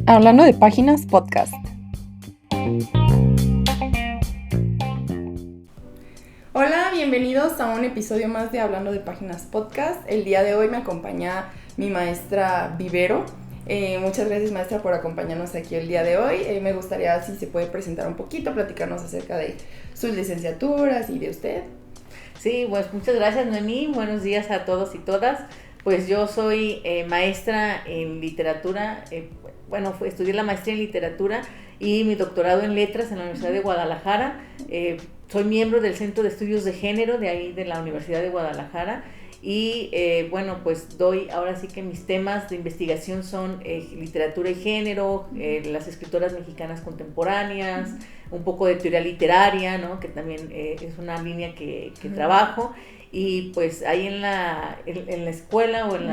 Hablando de Páginas Podcast. Hola, bienvenidos a un episodio más de Hablando de Páginas Podcast. El día de hoy me acompaña mi maestra Vivero. Muchas gracias, maestra, por acompañarnos aquí el día de hoy. Me gustaría, si se puede presentar un poquito, platicarnos acerca de sus licenciaturas y de usted. Sí, pues muchas gracias, Noemí. Buenos días a todos y todas. Pues yo soy maestra en literatura, estudié la maestría en literatura y mi doctorado en letras en la Universidad de Guadalajara. Soy miembro del Centro de Estudios de Género de ahí de la Universidad de Guadalajara y pues doy, ahora sí que mis temas de investigación son literatura y género, las escritoras mexicanas contemporáneas, un poco de teoría literaria, ¿no? Que también es una línea que trabajo. Y pues ahí en la escuela o en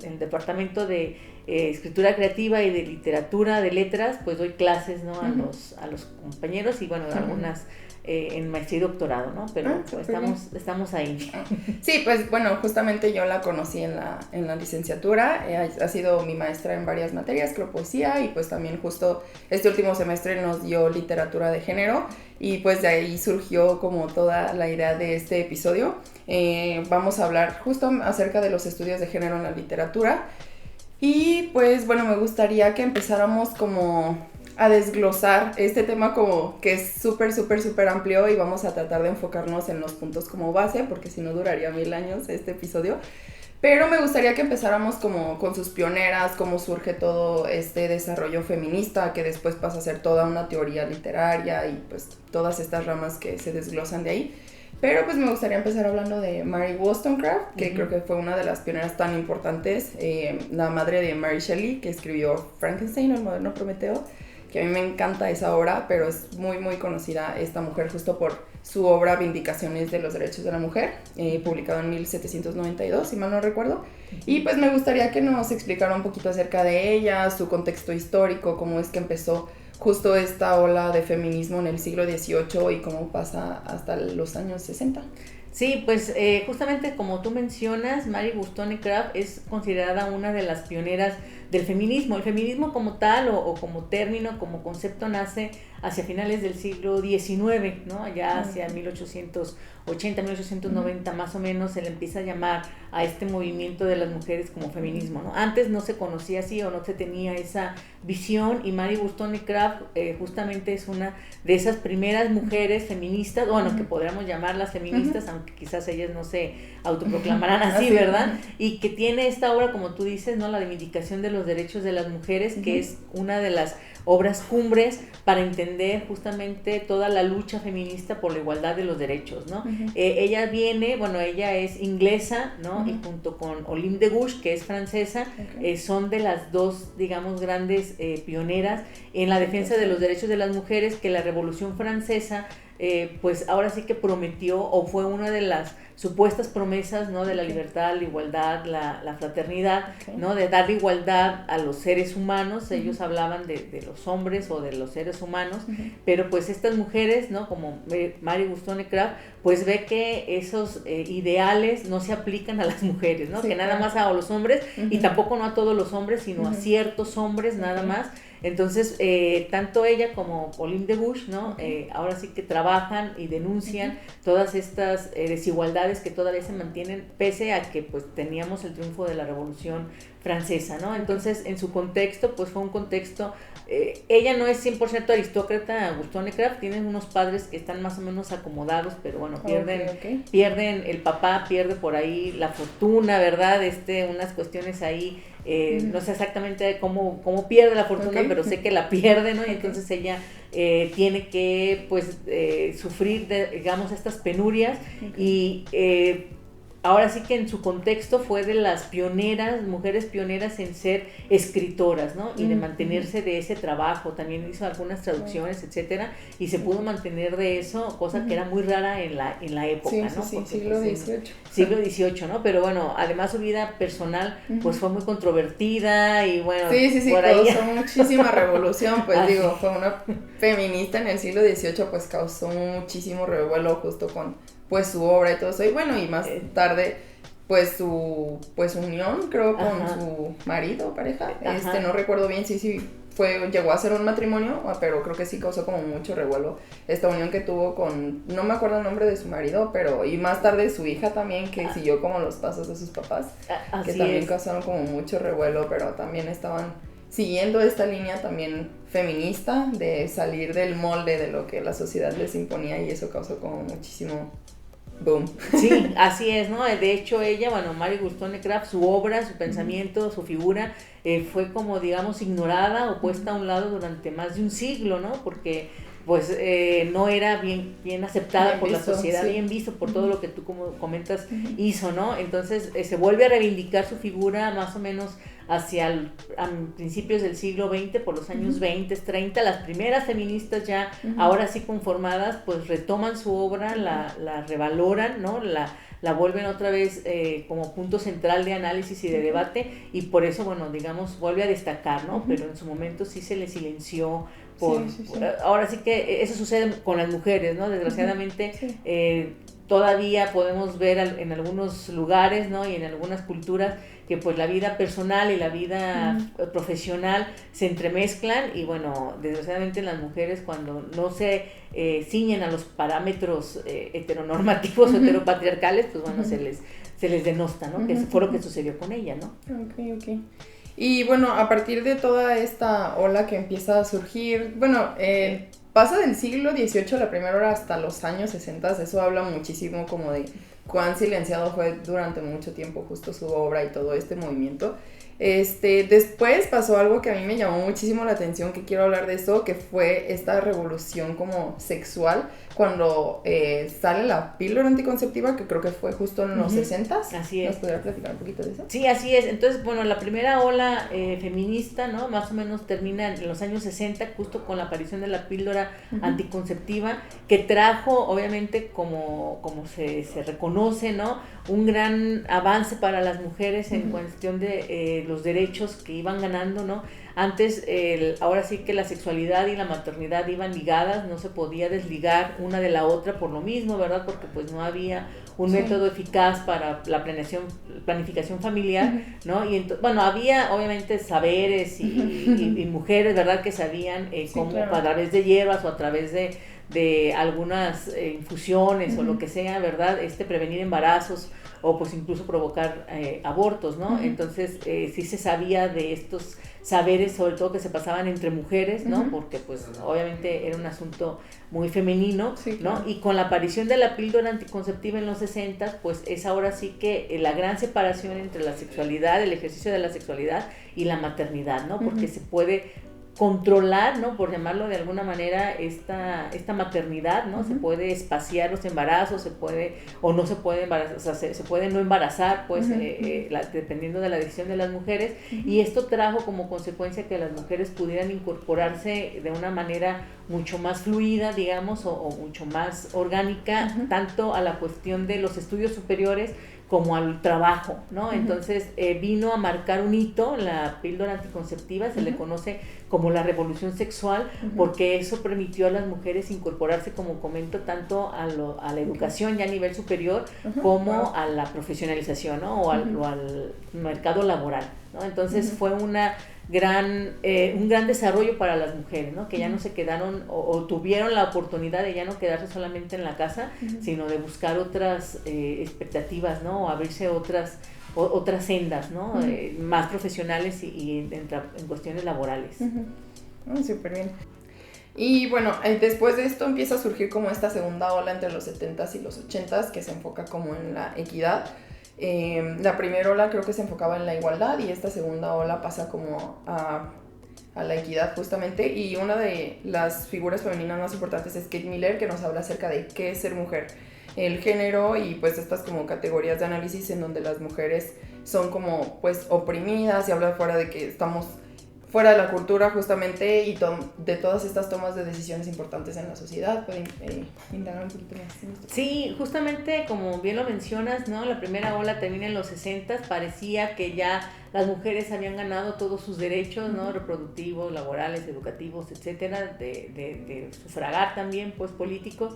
el departamento de escritura creativa y de literatura, de letras, pues doy clases, ¿no? a los compañeros y bueno, algunas en maestría y doctorado, ¿no? Pero pues, estamos ahí. Sí, pues bueno, justamente yo la conocí en la licenciatura, ha sido mi maestra en varias materias, creo poesía, y pues también justo este último semestre nos dio literatura de género, y pues de ahí surgió como toda la idea de este episodio. Vamos a hablar justo acerca de los estudios de género en la literatura, y pues bueno, me gustaría que empezáramos como a desglosar este tema como que es súper amplio, y vamos a tratar de enfocarnos en los puntos como base, porque si no duraría 1000 años este episodio. Pero me gustaría que empezáramos como con sus pioneras, cómo surge todo este desarrollo feminista, que después pasa a ser toda una teoría literaria y pues todas estas ramas que se desglosan de ahí. Pero pues me gustaría empezar hablando de Mary Wollstonecraft, que creo que fue una de las pioneras tan importantes, la madre de Mary Shelley, que escribió Frankenstein, el moderno Prometeo, que a mí me encanta esa obra, pero es muy conocida esta mujer justo por su obra Vindicaciones de los Derechos de la Mujer, publicado en 1792, si mal no recuerdo. Y pues me gustaría que nos explicara un poquito acerca de ella, su contexto histórico, cómo es que empezó justo esta ola de feminismo en el siglo XVIII y cómo pasa hasta los años 60. Sí, pues justamente como tú mencionas, Mary Wollstonecraft es considerada una de las pioneras del feminismo. El feminismo como tal o como término, como concepto, nace hacia finales del siglo XIX, ¿no? Ya hacia 1880, 1890 más o menos se le empieza a llamar a este movimiento de las mujeres como feminismo, ¿no? Antes no se conocía así o no se tenía esa visión, y Mary Wollstonecraft justamente es una de esas primeras mujeres feministas, bueno, que podríamos llamarlas feministas, aunque quizás ellas no se autoproclamarán así, ¿verdad? Y que tiene esta obra, como tú dices, ¿no? La de Vindicación de los Derechos de las Mujeres, que es una de las obras cumbres para entender justamente toda la lucha feminista por la igualdad de los derechos, ¿no? Ella es inglesa, ¿no? Y junto con Olympe de Gouges, que es francesa, son de las dos, digamos, grandes pioneras en la defensa de los derechos de las mujeres, que la Revolución Francesa pues ahora sí que prometió, o fue una de las supuestas promesas, ¿no? De la libertad, la igualdad, la fraternidad, ¿no? De dar igualdad a los seres humanos. Ellos hablaban de los hombres o de los seres humanos, pero pues estas mujeres, ¿no? Como Mary Wollstonecraft, pues ve que esos ideales no se aplican a las mujeres, ¿no? Sí, que nada más a los hombres, y tampoco no a todos los hombres, sino a ciertos hombres nada más. Entonces, tanto ella como Olympe de Gouges, ¿no? Ahora sí que trabajan y denuncian todas estas desigualdades que todavía se mantienen, pese a que pues teníamos el triunfo de la Revolución Francesa, ¿no? Entonces, en su contexto, pues fue un contexto, ella no es 100% aristócrata, Wollstonecraft, tienen unos padres que están más o menos acomodados, pero bueno, pierden, el papá pierde por ahí la fortuna, ¿verdad? Unas cuestiones ahí, no sé exactamente cómo pierde la fortuna, pero sé que la pierde, ¿no? Y entonces ella tiene que, pues, sufrir, digamos, estas penurias, y ahora sí que en su contexto fue de las pioneras, mujeres pioneras en ser escritoras, ¿no? Y de mantenerse de ese trabajo. También hizo algunas traducciones, etcétera, y se pudo mantener de eso, cosa que era muy rara en la época, ¿no? Sí, siglo XVIII. Siglo XVIII, ¿no? Pero bueno, además su vida personal, pues fue muy controvertida y bueno, por ahí causó muchísima revolución, pues digo, fue una feminista en el siglo XVIII, pues causó muchísimo revuelo justo con pues su obra y todo eso, y bueno, y más tarde pues su unión, creo, con su marido, pareja, no recuerdo bien si llegó a ser un matrimonio, pero creo que sí causó como mucho revuelo esta unión que tuvo con, no me acuerdo el nombre de su marido, pero y más tarde su hija también, que siguió como los pasos de sus papás, que también causaron como mucho revuelo, pero también estaban siguiendo esta línea también feminista de salir del molde de lo que la sociedad les imponía, y eso causó como muchísimo boom. Sí, así es, ¿no? De hecho ella, bueno, Mary Wollstonecraft, su obra, su pensamiento, su figura, fue como, digamos, ignorada o puesta a un lado durante más de un siglo, ¿no? Porque pues no era bien aceptada bien por visto, la sociedad, sí. Bien visto por todo lo que tú, como comentas, hizo, ¿no? Entonces se vuelve a reivindicar su figura más o menos hacia a principios del siglo XX, por los años 20, 30, las primeras feministas ya, ahora sí conformadas, pues retoman su obra, la revaloran, ¿no? La vuelven otra vez como punto central de análisis y de debate, y por eso, bueno, digamos, vuelve a destacar, ¿no? Pero en su momento sí se le silenció. Ahora sí que eso sucede con las mujeres, ¿no? Desgraciadamente, todavía podemos ver en algunos lugares, ¿no? Y en algunas culturas que pues la vida personal y la vida profesional se entremezclan, y bueno, desgraciadamente las mujeres, cuando no se ciñen a los parámetros heteronormativos o heteropatriarcales, pues bueno, se les denosta, ¿no? Que fue lo que sucedió con ella, ¿no? Ok. Y bueno, a partir de toda esta ola que empieza a surgir, bueno, pasa del siglo XVIII, la primera ola, hasta los años 60, eso habla muchísimo como de cuán silenciado fue durante mucho tiempo justo su obra y todo este movimiento. Después pasó algo que a mí me llamó muchísimo la atención, que quiero hablar de eso, que fue esta revolución como sexual, cuando sale la píldora anticonceptiva, que creo que fue justo en los 60s. Así es. ¿Nos podría platicar un poquito de eso? Sí, así es. Entonces, bueno, la primera ola feminista, ¿no? Más o menos termina en los años 60, justo con la aparición de la píldora anticonceptiva, que trajo, obviamente, como se reconoce, ¿no? Un gran avance para las mujeres en cuestión de los derechos que iban ganando, ¿no? Antes, ahora sí que la sexualidad y la maternidad iban ligadas, no se podía desligar una de la otra por lo mismo, ¿verdad? Porque pues no había un método eficaz para la planificación familiar, ¿no? Y bueno, había obviamente saberes y mujeres, ¿verdad? Que sabían cómo, claro, a través de hierbas o a través de algunas infusiones o lo que sea, ¿verdad? Prevenir embarazos o pues incluso provocar abortos, ¿no? Entonces sí se sabía de estos saberes, sobre todo que se pasaban entre mujeres, ¿no? Porque pues obviamente era un asunto muy femenino, claro, ¿no? Y con la aparición de la píldora anticonceptiva en los 60, pues es ahora sí que la gran separación entre la sexualidad, el ejercicio de la sexualidad y la maternidad, ¿no? Porque se puede controlar, ¿no? Por llamarlo de alguna manera, esta maternidad, ¿no? Se puede espaciar los embarazos, se puede o no se puede embarazar, o sea, se puede no embarazar, pues, dependiendo de la decisión de las mujeres, y esto trajo como consecuencia que las mujeres pudieran incorporarse de una manera mucho más fluida, digamos, o mucho más orgánica, tanto a la cuestión de los estudios superiores como al trabajo, ¿no? Entonces vino a marcar un hito, la píldora anticonceptiva, se le conoce como la revolución sexual, porque eso permitió a las mujeres incorporarse, como comento, tanto a la educación ya a nivel superior, como a la profesionalización, ¿no? O al mercado laboral, ¿no? Entonces fue un gran desarrollo para las mujeres, ¿no? Que ya no se quedaron o tuvieron la oportunidad de ya no quedarse solamente en la casa, sino de buscar otras expectativas, ¿no? O abrirse otras sendas, ¿no? Más profesionales y en cuestiones laborales. Súper bien. Y bueno, después de esto empieza a surgir como esta segunda ola entre los 70s y los 80s, que se enfoca como en la equidad. La primera ola creo que se enfocaba en la igualdad, y esta segunda ola pasa como a la equidad justamente, y una de las figuras femeninas más importantes es Kate Miller, que nos habla acerca de qué es ser mujer, el género y pues estas como categorías de análisis en donde las mujeres son como pues oprimidas, y habla fuera de que estamos fuera de la cultura justamente, y de todas estas tomas de decisiones importantes en la sociedad. ¿Pueden indagar un poquito más? Sí, justamente como bien lo mencionas, ¿no? La primera ola termina en los 60, parecía que ya las mujeres habían ganado todos sus derechos, ¿no? Reproductivos, laborales, educativos, etcétera, de sufragar también, pues, políticos.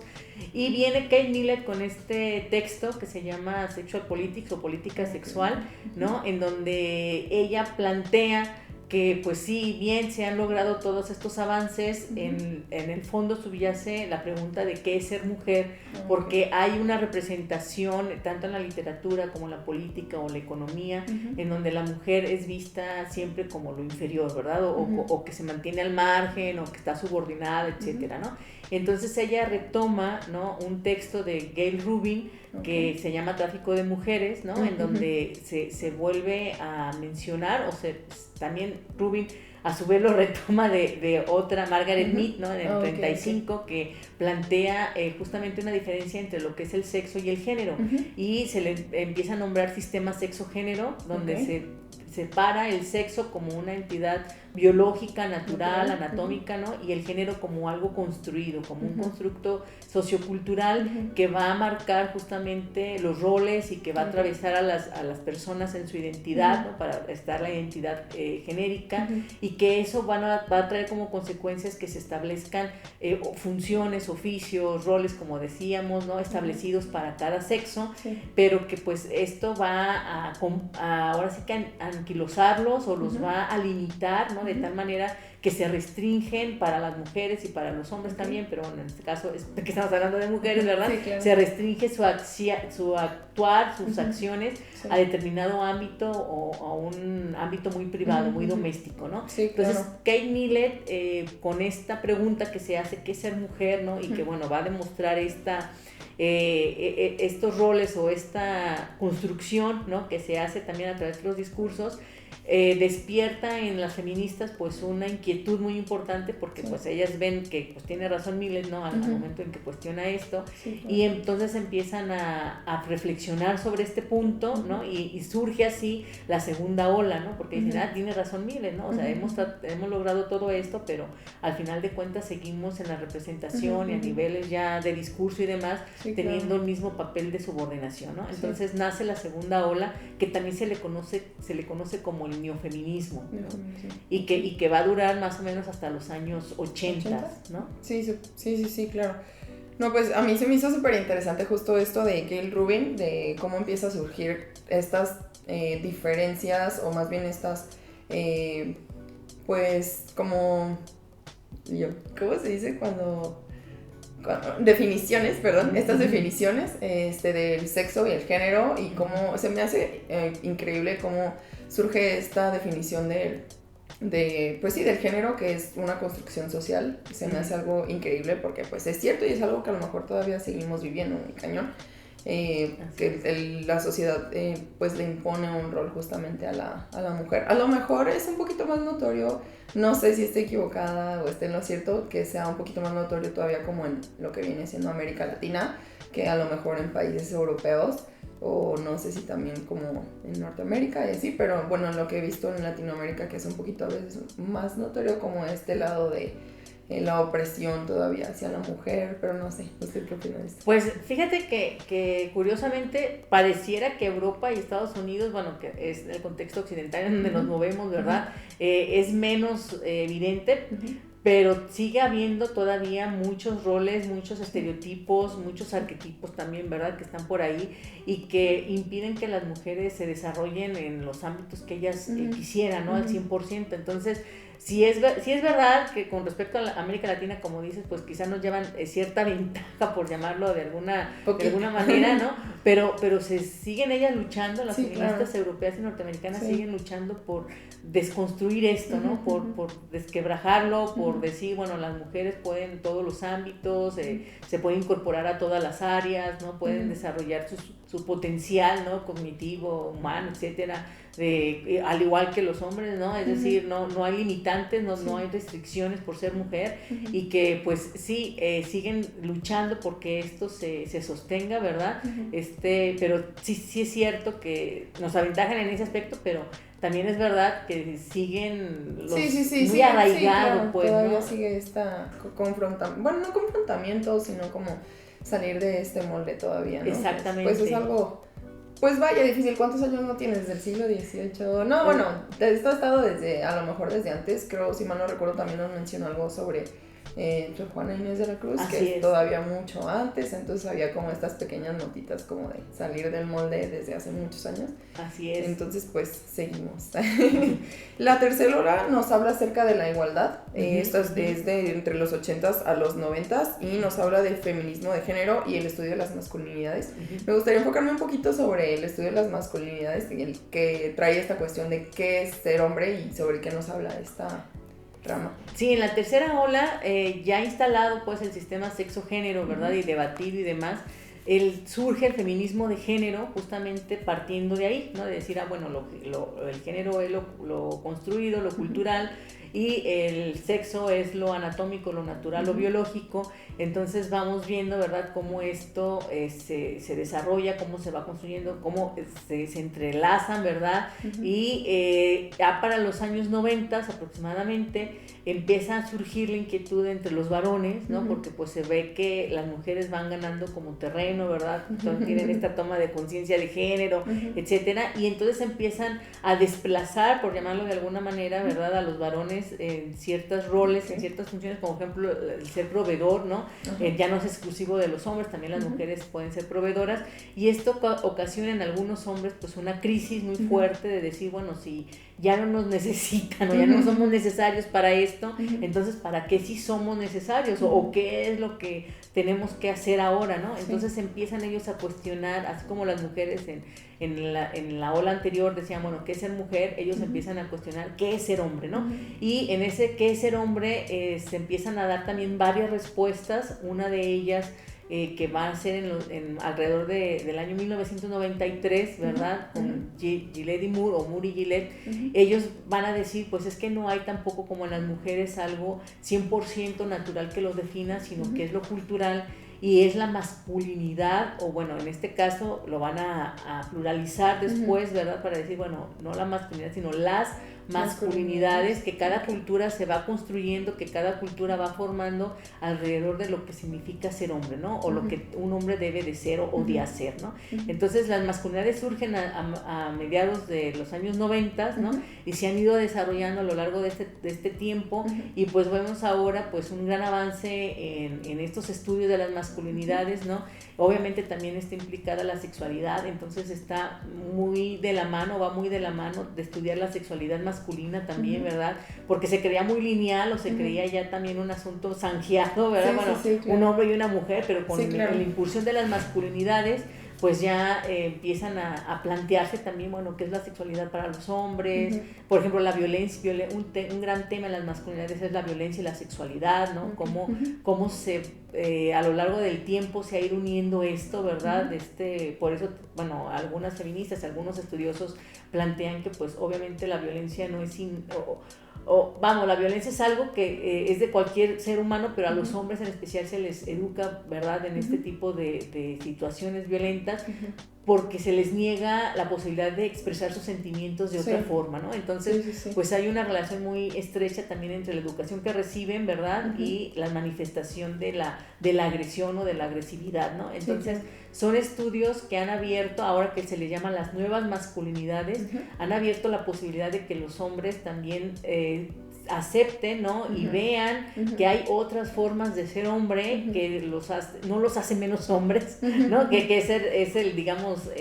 Y viene Kate Miller con este texto que se llama Sexual Politics o Política Sexual, ¿no? En donde ella plantea que pues sí, bien se han logrado todos estos avances, en el fondo subyace la pregunta de qué es ser mujer, porque hay una representación tanto en la literatura como en la política o la economía, en donde la mujer es vista siempre como lo inferior, ¿verdad? O que se mantiene al margen, o que está subordinada, etcétera, ¿no? Entonces ella retoma, ¿no?, un texto de Gayle Rubin que se llama Tráfico de Mujeres, ¿no? En donde se vuelve a mencionar, también Rubin a su vez lo retoma de otra, Margaret Mead, ¿no?, en el 35, que plantea justamente una diferencia entre lo que es el sexo y el género, y se le empieza a nombrar sistema sexo-género, donde se separa el sexo como una entidad biológica, natural, anatómica, ¿no?, y el género como algo construido, como un constructo sociocultural que va a marcar justamente los roles y que va a atravesar a las personas en su identidad, ¿no?, para estar la identidad genérica, y que eso va a traer como consecuencias que se establezcan funciones, oficios, roles, como decíamos, ¿no?, establecidos para cada sexo, pero que pues esto va ahora sí que a anquilosarlos, o los va a limitar, ¿no?, de tal manera que se restringen para las mujeres y para los hombres también, pero bueno, en este caso es que estamos hablando de mujeres, ¿verdad? Sí, claro. Se restringe su actuar, sus acciones a determinado ámbito, o a un ámbito muy privado, muy doméstico, ¿no? Sí, claro. Entonces, Kate Millett, con esta pregunta que se hace, ¿qué es ser mujer?, ¿no? Y que bueno, va a demostrar estos roles o esta construcción, ¿no?, que se hace también a través de los discursos, despierta en las feministas pues una inquietud muy importante, porque pues ellas ven que pues tiene razón Millett, ¿no?, al momento en que cuestiona esto, y entonces empiezan a reflexionar sobre este punto, ¿no?, y surge así la segunda ola, ¿no?, porque dicen, tiene razón Millett, ¿no?, o sea, hemos logrado todo esto, pero al final de cuentas seguimos en la representación y a niveles ya de discurso y demás, teniendo el mismo papel de subordinación, ¿no? Entonces nace la segunda ola, que también se le conoce como el neofeminismo, ¿no? Y que va a durar más o menos hasta los años 80, ¿no? Sí, claro. No, pues a mí se me hizo súper interesante justo esto de Gayle Rubin, de cómo empieza a surgir estas diferencias, o más bien estas, pues como, ¿cómo se dice cuando definiciones, perdón, estas definiciones del sexo y el género, y cómo se me hace increíble cómo surge esta definición pues sí, del género, que es una construcción social. Se me hace algo increíble, porque pues es cierto, y es algo que a lo mejor todavía seguimos viviendo muy cañón, que la sociedad pues le impone un rol justamente a la mujer. A lo mejor es un poquito más notorio, no sé si esté equivocada o esté en lo cierto, que sea un poquito más notorio todavía como en lo que viene siendo América Latina, que a lo mejor en países europeos, o no sé si también como en Norteamérica y así, pero bueno, lo que he visto en Latinoamérica, que es un poquito a veces más notorio como este lado de la opresión todavía hacia la mujer, pero no sé, ¿usted qué opina de esto? Pues fíjate que curiosamente pareciera que Europa y Estados Unidos, bueno, que es el contexto occidental en donde nos movemos, ¿verdad? Es menos evidente, pero sigue habiendo todavía muchos roles, muchos estereotipos, muchos arquetipos también, ¿verdad?, que están por ahí y que impiden que las mujeres se desarrollen en los ámbitos que ellas quisieran, ¿no?, al 100%. Entonces, sí es verdad que con respecto a América Latina, como dices, pues quizás nos llevan cierta ventaja, por llamarlo de alguna manera, ¿no? Pero se siguen ellas luchando, las feministas europeas y norteamericanas siguen luchando por desconstruir esto, ¿no? Por desquebrajarlo, por decir, bueno, las mujeres pueden en todos los ámbitos, se pueden incorporar a todas las áreas, ¿no? Pueden desarrollar su potencial, ¿no?, cognitivo, humano, etcétera, al igual que los hombres, ¿no? Es decir, no hay limitantes, no hay restricciones por ser mujer, y que pues sí, siguen luchando porque esto se sostenga, ¿verdad? Pero sí es cierto que nos aventajan en ese aspecto, pero también es verdad que siguen muy arraigados, claro, pues, todavía ¿no? Sigue esta confrontamiento, bueno, no confrontamiento, sino como salir de este molde todavía, ¿no? Exactamente. Pues es algo, pues vaya, difícil. ¿Cuántos años no tienes? ¿Del siglo XVIII? No, bueno, esto ha estado a lo mejor desde antes, creo, si mal no recuerdo, también nos mencionó algo sobre Sor Juana Inés de la Cruz, Así que es es. todavía mucho antes, entonces había como estas pequeñas notitas como de salir del molde desde hace muchos años. Así es. Entonces, pues, seguimos. La tercera hora nos habla acerca de la igualdad. Esto es de entre los 80s a los 90s y nos habla del feminismo de género y el estudio de las masculinidades. Me gustaría enfocarme un poquito sobre el estudio de las masculinidades y el que trae esta cuestión de qué es ser hombre y sobre qué nos habla esta rama. Sí, en la tercera ola, ya instalado pues el sistema sexo-género, ¿verdad? Y debatido y demás, surge el feminismo de género justamente partiendo de ahí, ¿no? De decir, bueno, el género es lo construido, lo cultural, y el sexo es lo anatómico, lo natural, lo biológico. Entonces vamos viendo, ¿verdad?, cómo esto se desarrolla, cómo se va construyendo, cómo se entrelazan, ¿verdad? Y ya para los años 90 aproximadamente empieza a surgir la inquietud entre los varones, ¿no? Porque pues se ve que las mujeres van ganando como terreno, ¿verdad? Entonces tienen esta toma de conciencia de género, etcétera, y entonces empiezan a desplazar, por llamarlo de alguna manera, ¿verdad?, a los varones en ciertos roles, en ciertas funciones, como ejemplo el ser proveedor, ¿no? Ya no es exclusivo de los hombres, también las mujeres pueden ser proveedoras, y esto ocasiona en algunos hombres pues una crisis muy fuerte de decir, bueno, si ya no nos necesitan o ya no somos necesarios para esto, entonces ¿para qué sí somos necesarios? O qué es lo que tenemos que hacer ahora, ¿no? Entonces empiezan ellos a cuestionar, así como las mujeres en la ola anterior decían, bueno, ¿qué es ser mujer? Ellos empiezan a cuestionar qué es ser hombre, ¿no? Y en ese qué es ser hombre se empiezan a dar también varias respuestas, una de ellas que va a ser alrededor del año 1993, ¿verdad? Con Gillette y Moore, o Moore y Gillette, ellos van a decir, pues es que no hay tampoco como en las mujeres algo 100% natural que los defina, sino que es lo cultural y es la masculinidad, o bueno, en este caso lo van a pluralizar después, ¿verdad? Para decir, bueno, no la masculinidad, sino las masculinidades, que cada cultura se va construyendo, que cada cultura va formando alrededor de lo que significa ser hombre, ¿no? O lo que un hombre debe de ser o de hacer, ¿no? Entonces las masculinidades surgen a mediados de los años 90, ¿no? Y se han ido desarrollando a lo largo de este tiempo, y pues vemos ahora pues un gran avance en estos estudios de las masculinidades, ¿no? Obviamente también está implicada la sexualidad, entonces está muy de la mano, va muy de la mano de estudiar la sexualidad masculina también, ¿verdad? Porque se creía muy lineal, o se creía ya también un asunto zanjeado, ¿verdad? Claro. Un hombre y una mujer, pero con la impulsión de las masculinidades, pues ya empiezan a plantearse también, bueno, qué es la sexualidad para los hombres. Por ejemplo, la violencia, un gran tema en las masculinidades es la violencia y la sexualidad, ¿no? Cómo se, a lo largo del tiempo se ha ido uniendo esto, ¿verdad? Por eso, bueno, algunas feministas, algunos estudiosos plantean que pues obviamente la violencia no es la violencia es algo que es de cualquier ser humano, pero a los hombres en especial se les educa, ¿verdad?, en este tipo de situaciones violentas, porque se les niega la posibilidad de expresar sus sentimientos de otra forma, ¿no? Entonces, pues hay una relación muy estrecha también entre la educación que reciben, ¿verdad?, y la manifestación de la agresión o de la agresividad, ¿no? Entonces, son estudios que han abierto, ahora que se les llaman las nuevas masculinidades, han abierto la posibilidad de que los hombres también acepten, ¿no? Y vean que hay otras formas de ser hombre que no los hace menos hombres, ¿no? Que es el, digamos,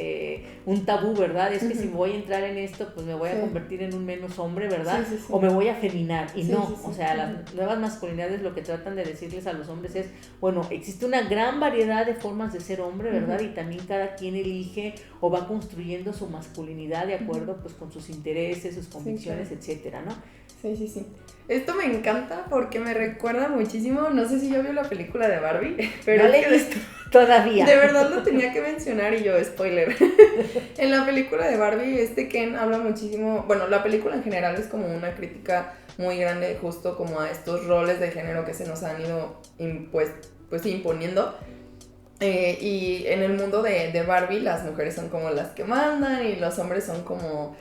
un tabú, ¿verdad? Es que si voy a entrar en esto, pues me voy a convertir en un menos hombre, ¿verdad? O me voy a afeminar, y o sea, las nuevas masculinidades lo que tratan de decirles a los hombres es, bueno, existe una gran variedad de formas de ser hombre, ¿verdad? Y también cada quien elige o va construyendo su masculinidad de acuerdo, pues, con sus intereses, sus convicciones, etcétera, ¿no? Sí. Esto me encanta porque me recuerda muchísimo, no sé si yo vi la película de Barbie, pero no le he visto todavía. De verdad lo tenía que mencionar y yo, spoiler. En la película de Barbie, Ken habla muchísimo, bueno, la película en general es como una crítica muy grande justo como a estos roles de género que se nos han ido imponiendo. Y en el mundo de Barbie las mujeres son como las que mandan y los hombres son como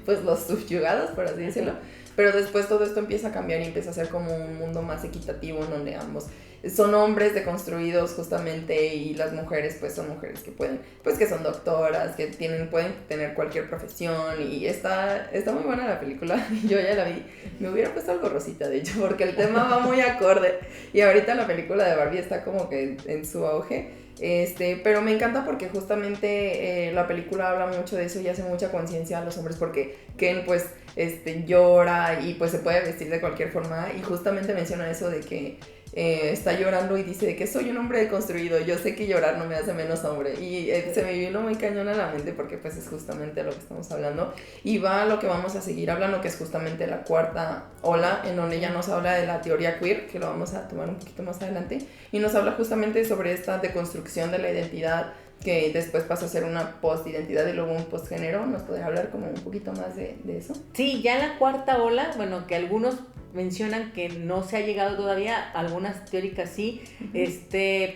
pues los subyugados, por así decirlo. Pero después todo esto empieza a cambiar y empieza a ser como un mundo más equitativo en donde ambos son hombres deconstruidos justamente y las mujeres pues son mujeres que pueden, pues que son doctoras, que pueden tener cualquier profesión y está muy buena la película. Yo ya la vi, me hubiera puesto algo rosita de hecho porque el tema va muy acorde y ahorita la película de Barbie está como que en su auge. Pero me encanta porque justamente la película habla mucho de eso y hace mucha conciencia a los hombres porque Ken pues llora y pues se puede vestir de cualquier forma y justamente menciona eso de que está llorando y dice de que soy un hombre deconstruido, yo sé que llorar no me hace menos hombre y se me vino muy cañón a la mente porque pues es justamente lo que estamos hablando y va a lo que vamos a seguir hablando que es justamente la cuarta ola en donde ella nos habla de la teoría queer que lo vamos a tomar un poquito más adelante y nos habla justamente sobre esta deconstrucción de la identidad que después pasa a ser una post-identidad y luego un post-género. ¿Nos podría hablar como un poquito más de eso? Sí, ya la cuarta ola, bueno, que algunos mencionan que no se ha llegado todavía, algunas teóricas sí,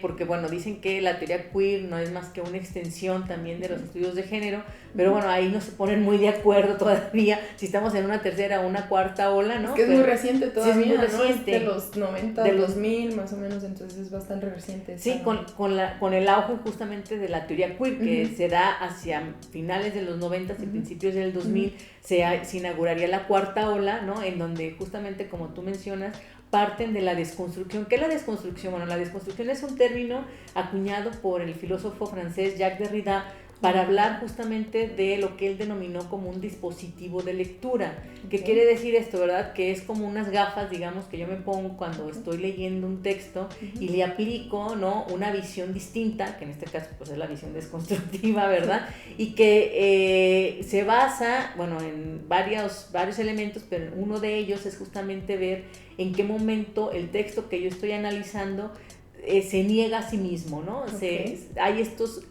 porque bueno, dicen que la teoría queer no es más que una extensión también de los estudios de género, pero bueno, ahí no se ponen muy de acuerdo todavía si estamos en una tercera o una cuarta ola, ¿no? Es que es muy reciente todavía, sí, es muy ¿no? reciente. Es de los 90, de los 2000 más o menos, entonces es bastante reciente. Sí, con el auge justamente de la teoría queer, que se da hacia finales de los 90 y principios del 2000, se inauguraría la cuarta ola, ¿no? En donde justamente, como tú mencionas, parten de la desconstrucción. ¿Qué es la desconstrucción? Bueno, la desconstrucción es un término acuñado por el filósofo francés Jacques Derrida para hablar justamente de lo que él denominó como un dispositivo de lectura. ¿Qué quiere decir esto, verdad? Que es como unas gafas, digamos, que yo me pongo cuando estoy leyendo un texto y le aplico, ¿no?, una visión distinta, que en este caso pues es la visión desconstructiva, ¿verdad? Y que se basa, bueno, en varios elementos, pero uno de ellos es justamente ver en qué momento el texto que yo estoy analizando se niega a sí mismo, ¿no? Hay estos,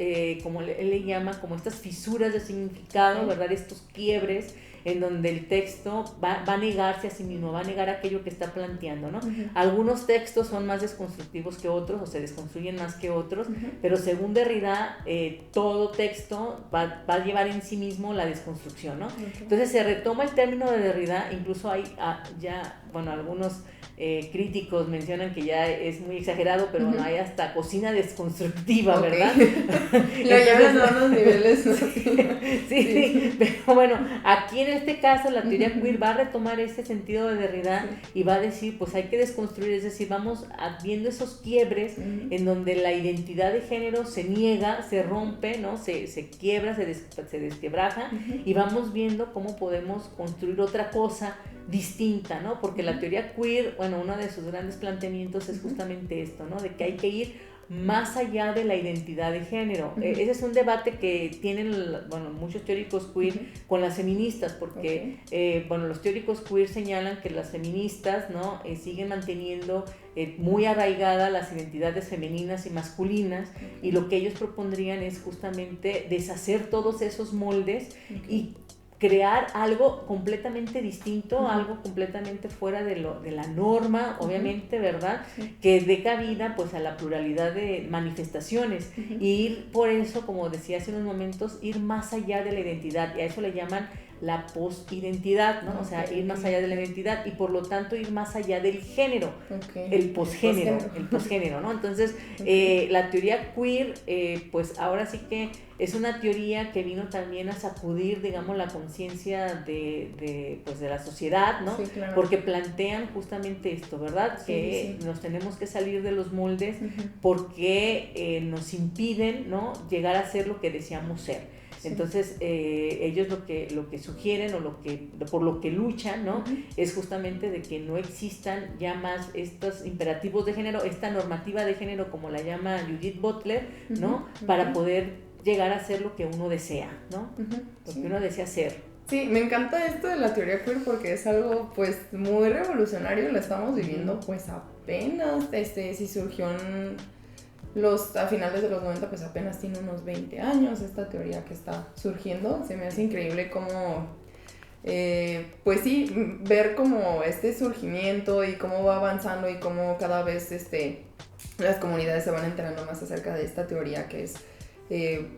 como él le llama, como estas fisuras de significado, ¿verdad? Estos quiebres en donde el texto va a negarse a sí mismo, va a negar aquello que está planteando, ¿no? Algunos textos son más desconstructivos que otros, o se desconstruyen más que otros, pero según Derrida, todo texto va a llevar en sí mismo la desconstrucción, ¿no? Entonces se retoma el término de Derrida, incluso hay ya, bueno, algunos críticos mencionan que ya es muy exagerado, pero no hay hasta cocina desconstructiva, ¿verdad? Lo llevan a unos niveles. sí, pero bueno, aquí en este caso la teoría queer va a retomar ese sentido de Derrida y va a decir, pues hay que desconstruir, es decir, vamos viendo esos quiebres en donde la identidad de género se niega, se rompe, ¿no? Se quiebra, se desquebraja y vamos viendo cómo podemos construir otra cosa distinta, ¿no? Porque la teoría queer, bueno, uno de sus grandes planteamientos es justamente esto, ¿no? De que hay que ir más allá de la identidad de género. Ese es un debate que tienen, bueno, muchos teóricos queer con las feministas, porque, bueno, los teóricos queer señalan que las feministas, ¿no? Siguen manteniendo muy arraigadas las identidades femeninas y masculinas, y lo que ellos propondrían es justamente deshacer todos esos moldes y crear algo completamente distinto, algo completamente fuera de la norma, obviamente, ¿verdad? Que dé cabida pues a la pluralidad de manifestaciones y ir por eso, como decía hace unos momentos, ir más allá de la identidad, y a eso le llaman la posidentidad, ¿no? O sea, ir más allá de la identidad y por lo tanto ir más allá del género, el posgénero, ¿no? Entonces, la teoría queer, pues ahora sí que es una teoría que vino también a sacudir, digamos, la conciencia de la sociedad, ¿no? Sí, claro. Porque plantean justamente esto, ¿verdad? Sí, que nos tenemos que salir de los moldes porque nos impiden, ¿no?, llegar a ser lo que deseamos ser. Entonces, ellos lo que sugieren o por lo que luchan, ¿no?, es justamente de que no existan ya más estos imperativos de género, esta normativa de género, como la llama Judith Butler, ¿no?, para poder llegar a ser lo que uno desea, ¿no? Lo que uno desea ser. Sí, me encanta esto de la teoría queer porque es algo pues muy revolucionario, lo estamos viviendo pues apenas, si surgió a finales de los 90, pues apenas tiene unos 20 años esta teoría que está surgiendo. Se me hace increíble cómo, pues sí, ver como este surgimiento y cómo va avanzando y cómo cada vez las comunidades se van enterando más acerca de esta teoría que es,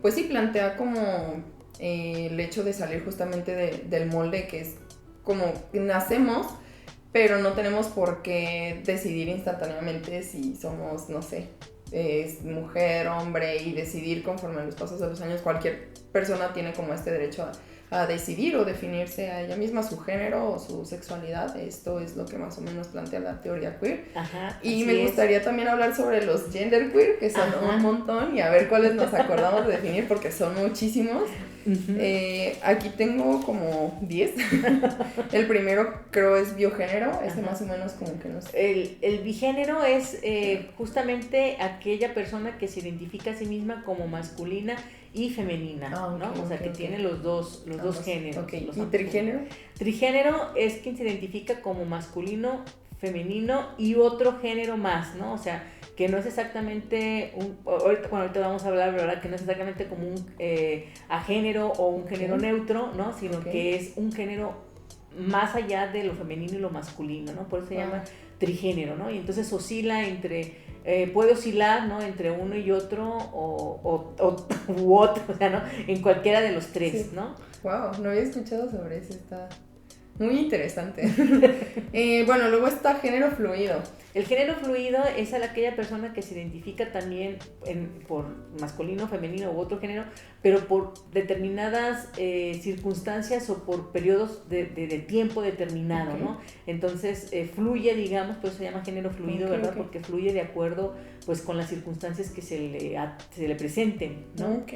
pues sí, plantea como el hecho de salir justamente del molde, que es como nacemos, pero no tenemos por qué decidir instantáneamente si somos, no sé, es mujer, hombre, y decidir conforme los pasos de los años. Cualquier persona tiene como este derecho a decidir o definirse a ella misma su género o su sexualidad. Esto es lo que más o menos plantea la teoría queer. Ajá, y me gustaría también hablar sobre los genderqueer, que son un montón, y a ver cuáles nos acordamos de definir, porque son muchísimos. Aquí tengo como 10. El primero creo es biogénero, más o menos como que no sé. El bigénero es justamente aquella persona que se identifica a sí misma como masculina y femenina, ¿no? O sea, que tiene los dos géneros. Okay. ¿Y trigénero? Trigénero es quien se identifica como masculino, femenino y otro género más, ¿no? O sea, que no es exactamente ahorita vamos a hablar, ¿verdad? Que no es exactamente como un agénero o un género neutro, ¿no? Sino que es un género más allá de lo femenino y lo masculino, ¿no? Por eso se llama trigénero, ¿no? Y entonces oscila puede oscilar, ¿no? Entre uno y otro u otro, o sea, ¿no? En cualquiera de los tres, ¿no? Wow, no había escuchado sobre eso, está muy interesante. Bueno, luego está género fluido. El género fluido es aquella persona que se identifica también por masculino, femenino u otro género, pero por determinadas circunstancias o por periodos de tiempo determinado, ¿no? Entonces fluye, digamos, pues se llama género fluido, ¿verdad? Porque fluye de acuerdo pues con las circunstancias que se le presenten, ¿no? Ok,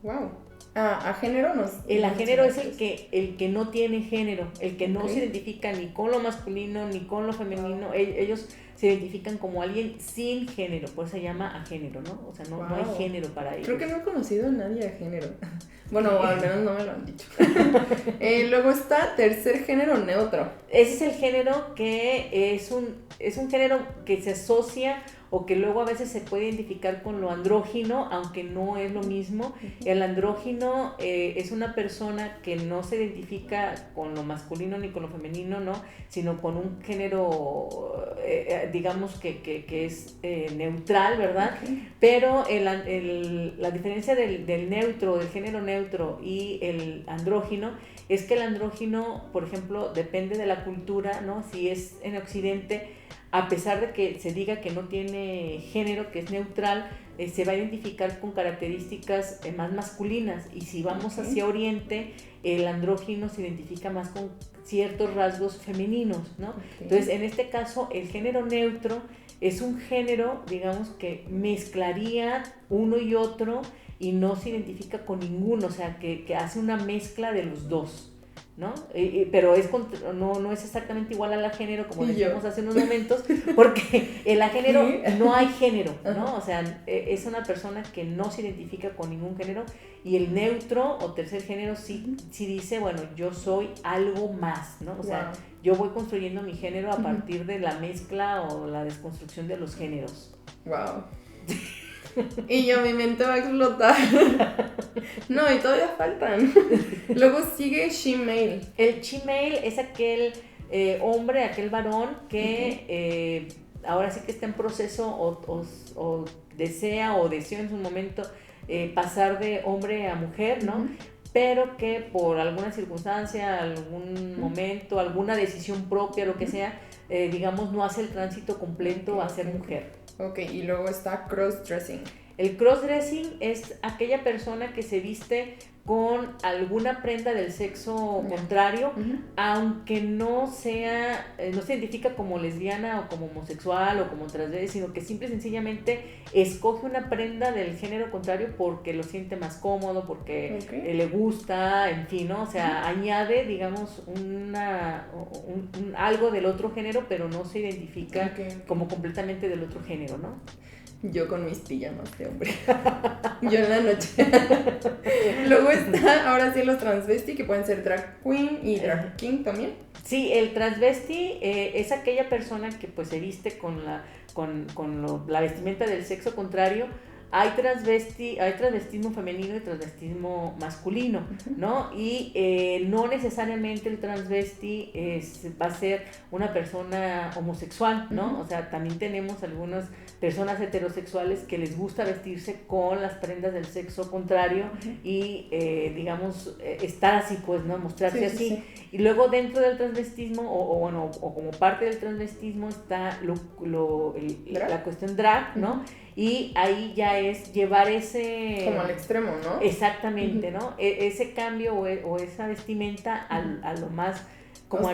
wow. Agénero el agénero es el que no tiene género, el que no se identifica ni con lo masculino ni con lo femenino. Ellos se identifican como alguien sin género, por eso se llama agénero, ¿no? O sea, no hay género para ellos. Creo que no he conocido a nadie agénero. Bueno, al menos no me lo han dicho. Luego está tercer género neutro. Ese es el género que es un género que se asocia o que luego a veces se puede identificar con lo andrógino, aunque no es lo mismo. El andrógino es una persona que no se identifica con lo masculino ni con lo femenino, ¿no? Sino con un género, digamos que es neutral, ¿verdad? Pero la diferencia del neutro, del género neutro y el andrógino, es que el andrógino, por ejemplo, depende de la cultura, ¿no? Si es en Occidente, a pesar de que se diga que no tiene género, que es neutral, se va a identificar con características más masculinas, y si vamos hacia Oriente, el andrógino se identifica más con ciertos rasgos femeninos, ¿no? Entonces, en este caso, el género neutro es un género, digamos, que mezclaría uno y otro y no se identifica con ninguno, o sea, que hace una mezcla de los dos, ¿no? Pero no es exactamente igual al agénero, como decíamos hace unos momentos, porque el agénero no hay género, ¿no? O sea, es una persona que no se identifica con ningún género, y el neutro o tercer género sí dice, bueno, yo soy algo más, ¿no? O sea, yo voy construyendo mi género a partir de la mezcla o la desconstrucción de los géneros. Wow. Y yo, mi mente va a explotar. No, y todavía faltan. Luego sigue she-male. El she-male es aquel hombre, aquel varón que ahora sí que está en proceso o desea o deseó en su momento pasar de hombre a mujer, ¿no? Pero que por alguna circunstancia, algún momento, alguna decisión propia, lo que sea, digamos, no hace el tránsito completo a ser mujer. Ok, y luego está cross-dressing. El cross-dressing es aquella persona que se viste con alguna prenda del sexo contrario, aunque no se identifica como lesbiana o como homosexual o como transvesti, sino que simple y sencillamente escoge una prenda del género contrario porque lo siente más cómodo, porque le gusta, en fin, ¿no? O sea, añade, digamos, algo del otro género, pero no se identifica como completamente del otro género, ¿no? Yo con mis pijamas de hombre. Yo en la noche. Luego está, ahora sí, los transvesti, que pueden ser drag queen y drag king también. Sí, el transvesti es aquella persona que pues se viste con la vestimenta del sexo contrario, hay transvestismo femenino y transvestismo masculino, ¿no? Y no necesariamente el transvesti va a ser una persona homosexual, ¿no? O sea, también tenemos algunas personas heterosexuales que les gusta vestirse con las prendas del sexo contrario y, digamos, estar así, pues, ¿no? Mostrarse así. Sí. Y luego dentro del transvestismo, o como parte del transvestismo está la cuestión drag, ¿no? Y ahí ya es llevar ese... Como al extremo, ¿no? Exactamente, ¿no? Ese cambio o esa vestimenta a lo más como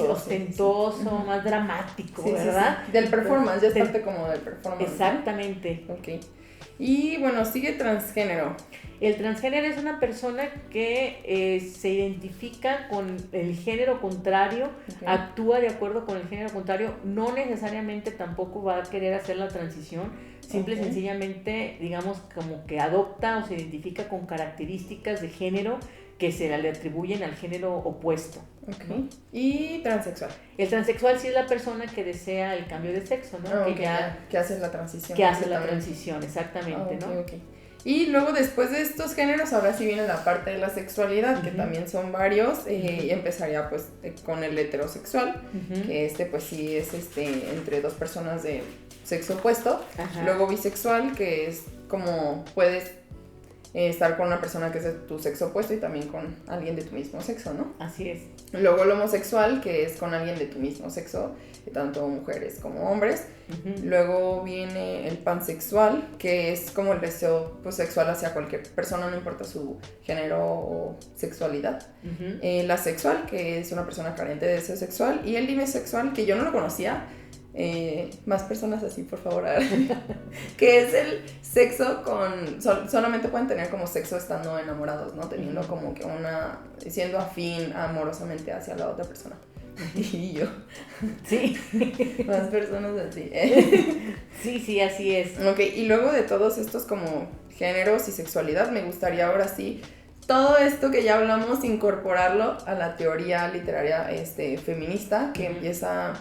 ostentoso, más dramático, ¿verdad? Sí. Del performance, ya es parte como del performance. Exactamente. ¿No? Ok. Y bueno, sigue transgénero. El transgénero es una persona que se identifica con el género contrario, actúa de acuerdo con el género contrario, no necesariamente tampoco va a querer hacer la transición, simple y sencillamente, digamos, como que adopta o se identifica con características de género que se le atribuyen al género opuesto. ¿No? Y transexual. El transexual sí es la persona que desea el cambio de sexo, ¿no? Que hace la transición. Que hace la transición, exactamente, ¿no? Y luego después de estos géneros, ahora sí viene la parte de la sexualidad, que también son varios, y empezaría pues con el heterosexual, que pues sí es entre dos personas de sexo opuesto. Luego bisexual, que es como puedes estar con una persona que es de tu sexo opuesto y también con alguien de tu mismo sexo, ¿no? Así es. Luego el homosexual, que es con alguien de tu mismo sexo, tanto mujeres como hombres. Luego viene el pansexual, que es como el deseo pues, sexual hacia cualquier persona, no importa su género o sexualidad. La sexual, que es una persona carente de deseo sexual. Y el demisexual, que yo no lo conocía. Más personas así, por favor. Que es el sexo con... solamente pueden tener como sexo estando enamorados, ¿no? Teniendo como que siendo afín amorosamente hacia la otra persona. Y yo. Sí. Más personas así. Sí, así es. Ok, y luego de todos estos como géneros y sexualidad, me gustaría ahora sí todo esto que ya hablamos, incorporarlo a la teoría literaria feminista, que empieza...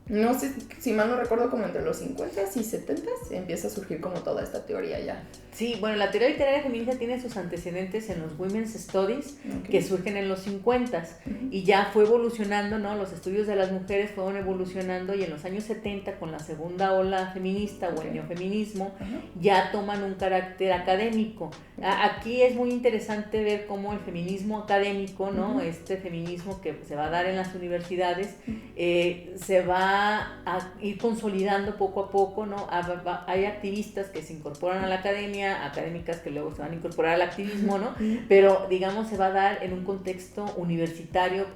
No sé, si mal no recuerdo, como entre los 50s y 70s empieza a surgir como toda esta teoría ya. Sí, bueno, la teoría literaria feminista tiene sus antecedentes en los Women's Studies, que surgen en los 50s, y ya fue evolucionando, ¿no? Los estudios de las mujeres fueron evolucionando, y en los años 70, con la segunda ola feminista o el neofeminismo, ya toman un carácter académico. Aquí es muy interesante ver cómo el feminismo académico, ¿no? Este feminismo que se va a dar en las universidades, se va a ir consolidando poco a poco, ¿no? Hay activistas que se incorporan a la academia, académicas que luego se van a incorporar al activismo, ¿no? Pero, digamos, se va a dar en un contexto universitario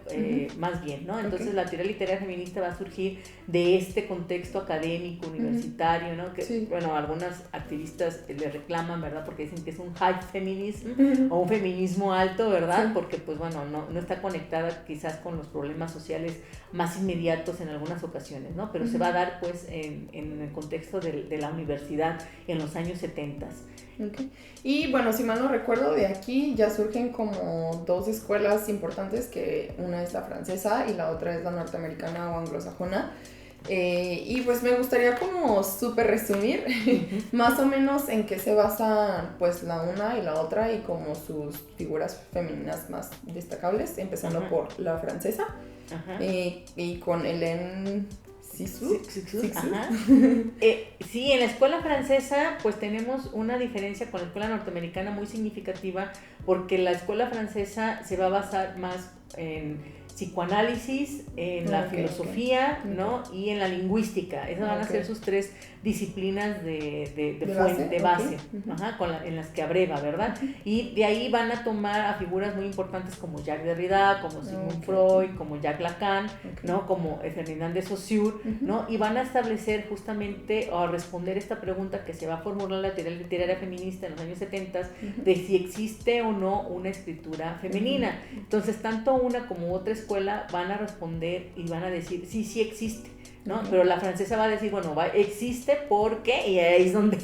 más bien, ¿no? Entonces, la teoría literaria feminista va a surgir de este contexto académico, universitario, ¿no? Que, bueno, algunas activistas le reclaman, ¿verdad? Porque dicen que es un high feminism o un feminismo alto, ¿verdad? Porque, pues, bueno, no está conectada quizás con los problemas sociales más inmediatos en algunas ocasiones, ¿no? Pero se va a dar, pues, en el contexto de la universidad en los años 70. Y bueno, si mal no recuerdo, de aquí ya surgen como dos escuelas importantes, que una es la francesa y la otra es la norteamericana o anglosajona. Y pues me gustaría como súper resumir más o menos en qué se basan pues la una y la otra y como sus figuras femeninas más destacables, empezando por la francesa. Y con Hélène Cixous. Sí, en la escuela francesa pues tenemos una diferencia con la escuela norteamericana muy significativa, porque la escuela francesa se va a basar más en psicoanálisis, en la filosofía, ¿no? Y en la lingüística. Esas van a ser sus tres disciplinas de base, en las que abreva, ¿verdad? Y de ahí van a tomar a figuras muy importantes como Jacques Derrida, como Sigmund Freud, como Jacques Lacan, ¿no? Como Ferdinand de Saussure, ¿no? Y van a establecer justamente o a responder esta pregunta que se va a formular la teoría literaria feminista en los años 70 de si existe o no una escritura femenina. Entonces, tanto una como otra escuela escuela van a responder y van a decir, sí, sí existe, ¿no? Pero la francesa va a decir, bueno, existe porque, y ahí es donde,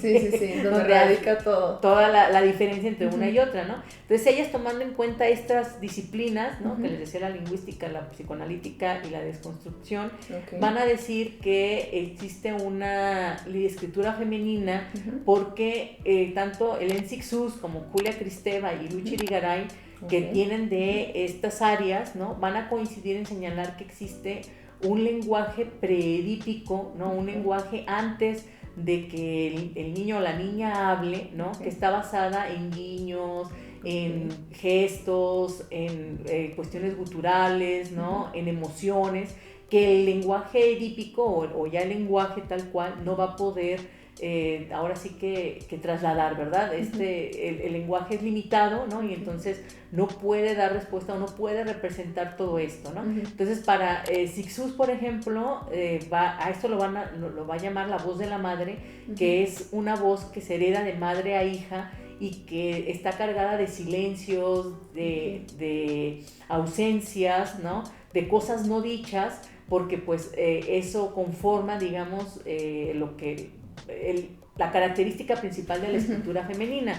donde radica todo. Toda la diferencia entre una y otra, ¿no? Entonces ellas, tomando en cuenta estas disciplinas, ¿no? Que les decía, la lingüística, la psicoanalítica y la desconstrucción, van a decir que existe una escritura femenina porque tanto Hélène Cixous como Julia Kristeva y Lucha Irigaray, que vienen de estas áreas, ¿no? Van a coincidir en señalar que existe un lenguaje preedípico, ¿no? Un lenguaje antes de que el niño o la niña hable, ¿no? Que está basada en guiños, en gestos, en cuestiones guturales, ¿no? En emociones, que el lenguaje edípico o ya el lenguaje tal cual no va a poder ahora sí que trasladar, ¿verdad? El lenguaje es limitado, ¿no? Y entonces no puede dar respuesta o no puede representar todo esto, ¿no? Entonces, para Cixous, por ejemplo, a esto lo va a llamar la voz de la madre, que es una voz que se hereda de madre a hija y que está cargada de silencios, de ausencias, ¿no? De cosas no dichas, porque pues eso conforma, digamos, la característica principal de la escritura femenina.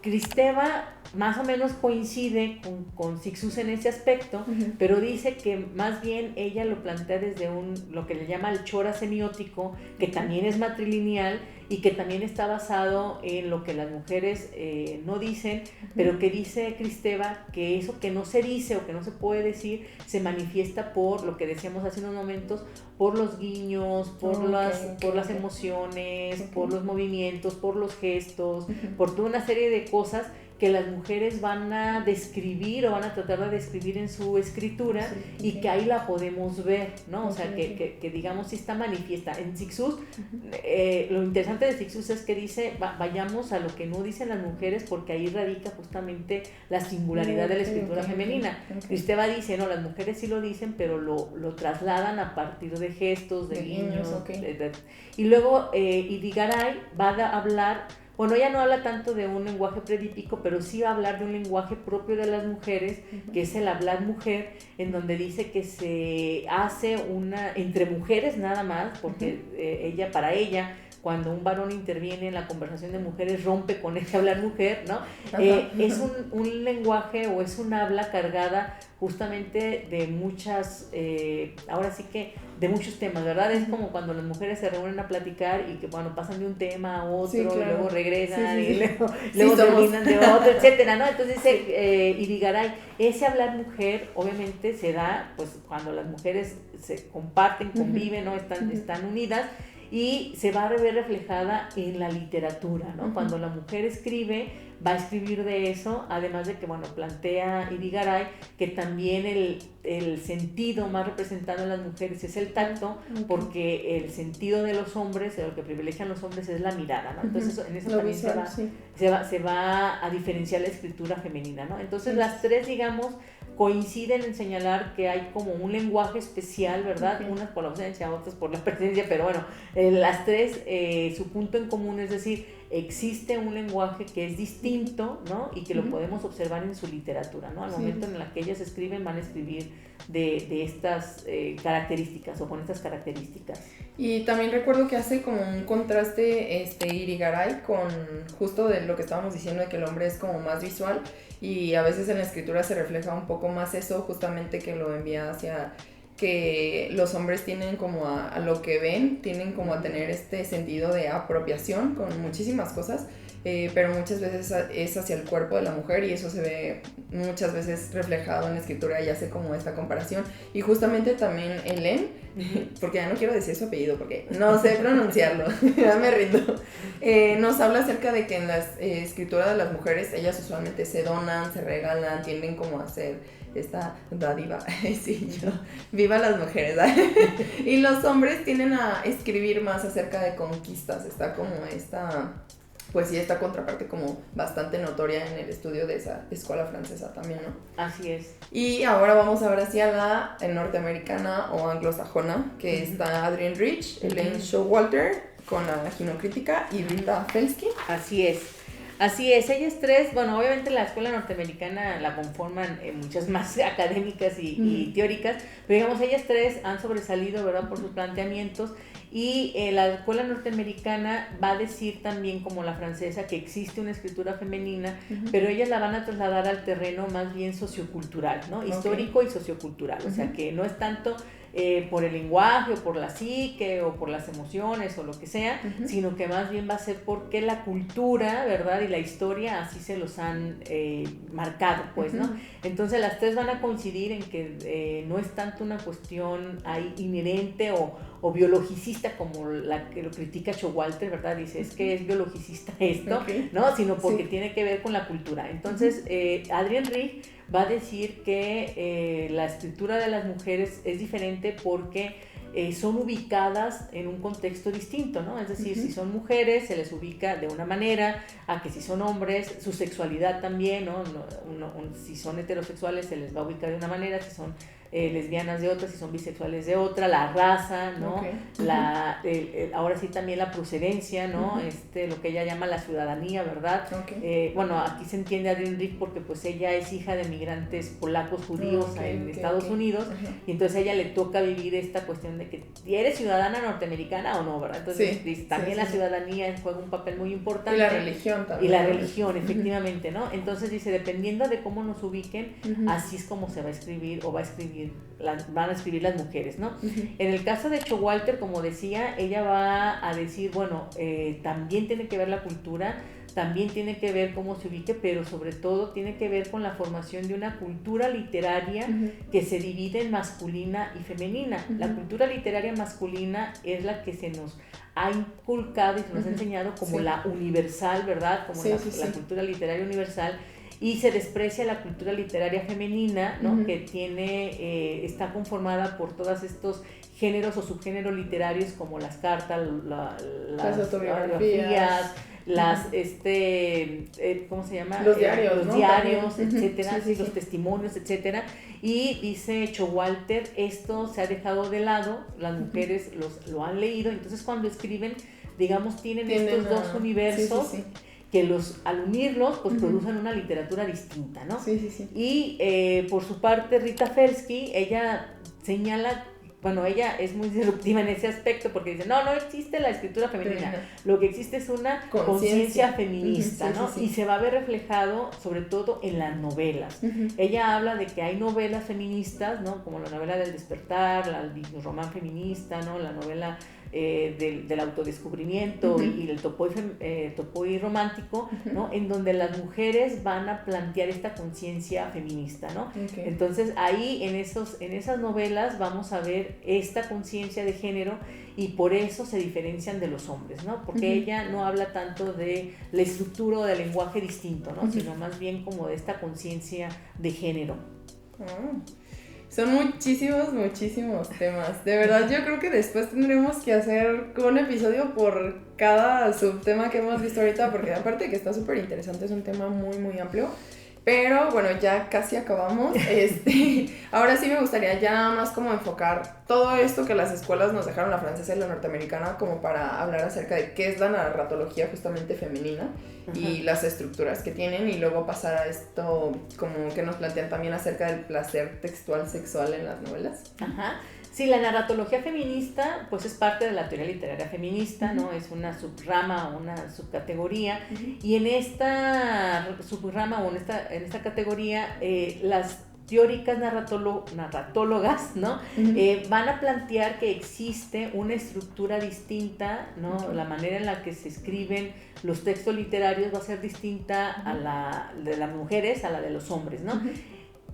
Kristeva más o menos coincide con Cixous en ese aspecto, pero dice que más bien ella lo plantea desde lo que le llama el chora semiótico, que también es matrilineal y que también está basado en lo que las mujeres no dicen, pero que dice Kristeva que eso que no se dice o que no se puede decir se manifiesta por lo que decíamos hace unos momentos, por los guiños, por las emociones, por los movimientos, por los gestos, por toda una serie de cosas que las mujeres van a describir o van a tratar de describir en su escritura y que ahí la podemos ver, ¿no? O sea, que digamos sí está manifiesta. En Cixous, lo interesante de Cixous es que dice, vayamos a lo que no dicen las mujeres porque ahí radica justamente la singularidad de la escritura femenina. Kristeva dice, no, las mujeres sí lo dicen, pero lo trasladan a partir de gestos, de guiños. Y luego Irigaray va a hablar. Bueno, ella no habla tanto de un lenguaje predípico, pero sí va a hablar de un lenguaje propio de las mujeres, que es el hablar mujer, en donde dice que se hace entre mujeres nada más, porque para ella, cuando un varón interviene en la conversación de mujeres, rompe con ese hablar mujer, ¿no? Es un lenguaje o es un habla cargada justamente de muchas, ahora sí que de muchos temas, ¿verdad? Es como cuando las mujeres se reúnen a platicar y que, bueno, pasan de un tema a otro, y luego regresan y luego terminan de otro, etcétera, ¿no? Entonces dice Irigaray, ese hablar mujer obviamente se da pues cuando las mujeres se comparten, conviven, ¿no? Están unidas, y se va a ver reflejada en la literatura, ¿no? Cuando la mujer escribe, va a escribir de eso, además de que, bueno, plantea Irigaray que también el sentido más representado en las mujeres es el tacto, porque el sentido de los hombres, de lo que privilegian los hombres, es la mirada, ¿no? Entonces en eso también visual, se va a diferenciar la escritura femenina, ¿no? Entonces las tres, digamos, coinciden en señalar que hay como un lenguaje especial, ¿verdad? Unas por la ausencia, otras por la presencia, pero bueno, las tres, su punto en común es decir, existe un lenguaje que es distinto, ¿no? Y que lo podemos observar en su literatura, ¿no? Al momento en el que ellas escriben, van a escribir de estas características o con estas características. Y también recuerdo que hace como un contraste Irigaray con justo de lo que estábamos diciendo de que el hombre es como más visual, y a veces en la escritura se refleja un poco más eso, justamente que lo envía hacia que los hombres tienen como a lo que ven, tienen como a tener este sentido de apropiación con muchísimas cosas, pero muchas veces es hacia el cuerpo de la mujer, y eso se ve muchas veces reflejado en la escritura y hace como esta comparación. Y justamente también Hélène, porque ya no quiero decir su apellido porque no sé pronunciarlo, ya me rindo, nos habla acerca de que en la escritura de las mujeres ellas usualmente se donan, se regalan, tienden como a ser esta dádiva, sí, yo, viva las mujeres, y los hombres tienden a escribir más acerca de conquistas, está como esta contraparte como bastante notoria en el estudio de esa escuela francesa también, ¿no? Así es. Y ahora vamos a ver hacia la norteamericana o anglosajona, que está Adrienne Rich, Elaine Showalter con la ginocrítica y Rita Felski. Así es. Así es, ellas tres, bueno, obviamente la escuela norteamericana la conforman muchas más académicas y teóricas, pero digamos, ellas tres han sobresalido, ¿verdad?, por sus planteamientos, y la escuela norteamericana va a decir también, como la francesa, que existe una escritura femenina, pero ellas la van a trasladar al terreno más bien sociocultural, ¿no? Histórico y sociocultural, o sea, que no es tanto por el lenguaje o por la psique o por las emociones o lo que sea, sino que más bien va a ser porque la cultura, ¿verdad?, y la historia así se los han marcado, pues, ¿no? Entonces las tres van a coincidir en que no es tanto una cuestión ahí inherente o biologicista como la que lo critica Showalter, ¿verdad? Dice, es que es biologicista esto, ¿no? Sino porque tiene que ver con la cultura. Entonces, Adrienne Rich va a decir que la escritura de las mujeres es diferente porque son ubicadas en un contexto distinto, ¿no? Es decir, si son mujeres se les ubica de una manera, a que si son hombres, su sexualidad también, ¿no? Si son heterosexuales se les va a ubicar de una manera, si son lesbianas de otra, si son bisexuales de otra, la raza, ¿no? Ahora sí también la procedencia, ¿no? Lo que ella llama la ciudadanía, ¿verdad? Bueno, aquí se entiende a Adrienne Rich porque pues ella es hija de migrantes polacos judíos en Estados Unidos, y entonces a ella le toca vivir esta cuestión de que eres ciudadana norteamericana o no, ¿verdad? Entonces dice, también la ciudadanía juega un papel muy importante. Y la religión también. Y la religión, efectivamente, ¿no? Entonces dice, dependiendo de cómo nos ubiquen, así es como se va a escribir o van a escribir las mujeres, ¿no? En el caso de Showalter, como decía, ella va a decir, bueno, también tiene que ver la cultura, también tiene que ver cómo se ubique, pero sobre todo tiene que ver con la formación de una cultura literaria que se divide en masculina y femenina. La cultura literaria masculina es la que se nos ha inculcado y se nos ha enseñado como la universal, ¿verdad? Como la cultura literaria universal. Y se desprecia la cultura literaria femenina, ¿no? Que está conformada por todos estos géneros o subgéneros literarios como las cartas, las autobiografías, ¿cómo se llama? Los diarios, los diarios, etcétera, los testimonios, etcétera. Y dice Showalter, esto se ha dejado de lado, las mujeres lo han leído, entonces cuando escriben, digamos, tienen estos dos universos. Que al unirlos, pues producen una literatura distinta, ¿no? Y por su parte, Rita Felski, ella señala, bueno, ella es muy disruptiva en ese aspecto porque dice, no existe la escritura femenina, lo que existe es una conciencia feminista, ¿no? Y se va a ver reflejado sobre todo en las novelas. Ella habla de que hay novelas feministas, ¿no? Como la novela del despertar, el román feminista, ¿no? La novela del autodescubrimiento y el topoy romántico, ¿no? En donde las mujeres van a plantear esta conciencia feminista, ¿no? Entonces ahí en esas novelas vamos a ver esta conciencia de género y por eso se diferencian de los hombres, ¿no? Porque ella no habla tanto de la estructura o del lenguaje distinto, ¿no? Sino más bien como de esta conciencia de género. Son muchísimos temas. De verdad, yo creo que después tendremos que hacer un episodio por cada subtema que hemos visto ahorita, porque aparte de que está súper interesante, es un tema muy, muy amplio. Pero bueno, ya casi acabamos. Ahora sí me gustaría ya más como enfocar todo esto que las escuelas nos dejaron, la francesa y la norteamericana, como para hablar acerca de qué es la narratología justamente femenina y las estructuras que tienen, y luego pasar a esto como que nos plantean también acerca del placer textual sexual en las novelas. Sí, la narratología feminista pues es parte de la teoría literaria feminista, ¿no? Es una subrama o una subcategoría, y en esta subrama o en esta categoría las teóricas narratólogas, ¿no? Van a plantear que existe una estructura distinta, ¿no? La manera en la que se escriben los textos literarios va a ser distinta a la de las mujeres a la de los hombres, ¿no?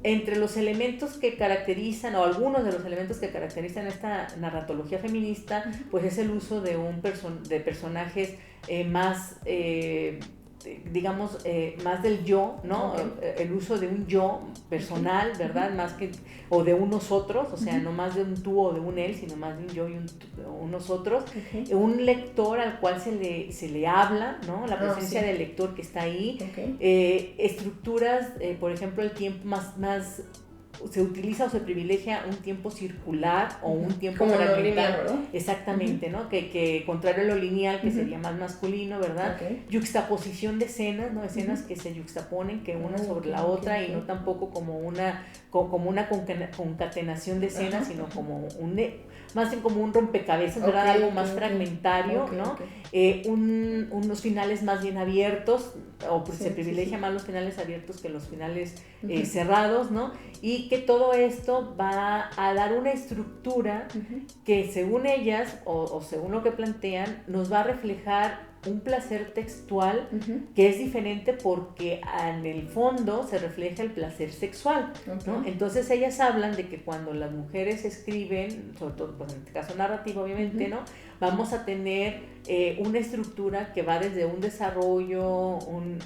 Entre los elementos que caracterizan, o algunos de los elementos que caracterizan esta narratología feminista, pues es el uso de de personajes más, digamos, más del yo, ¿no? El uso de un yo personal, ¿verdad? Más que, o de un nosotros, o sea, no más de un tú o de un él, sino más de un yo y un nosotros. Un lector al cual se le habla, ¿no? La presencia del lector que está ahí. Estructuras, por ejemplo, el tiempo más se utiliza o se privilegia un tiempo circular o un tiempo como fragmental. no lineal, ¿verdad? Exactamente, ¿no? Que contrario a lo lineal, que sería más masculino, ¿verdad? Yuxtaposición de escenas, ¿no? Escenas que se yuxtaponen, que una sobre la otra, y no tampoco como una concatenación de escenas, sino como más bien como un rompecabezas, ¿verdad? Algo más fragmentario, ¿no? Unos finales más bien abiertos, o pues se privilegia más los finales abiertos que los finales cerrados, ¿no? Y que todo esto va a dar una estructura que según ellas, o según lo que plantean, nos va a reflejar un placer textual que es diferente porque en el fondo se refleja el placer sexual, ¿no? Entonces ellas hablan de que cuando las mujeres escriben, sobre todo pues en este caso narrativo obviamente, ¿no? Vamos a tener una estructura que va desde un desarrollo, un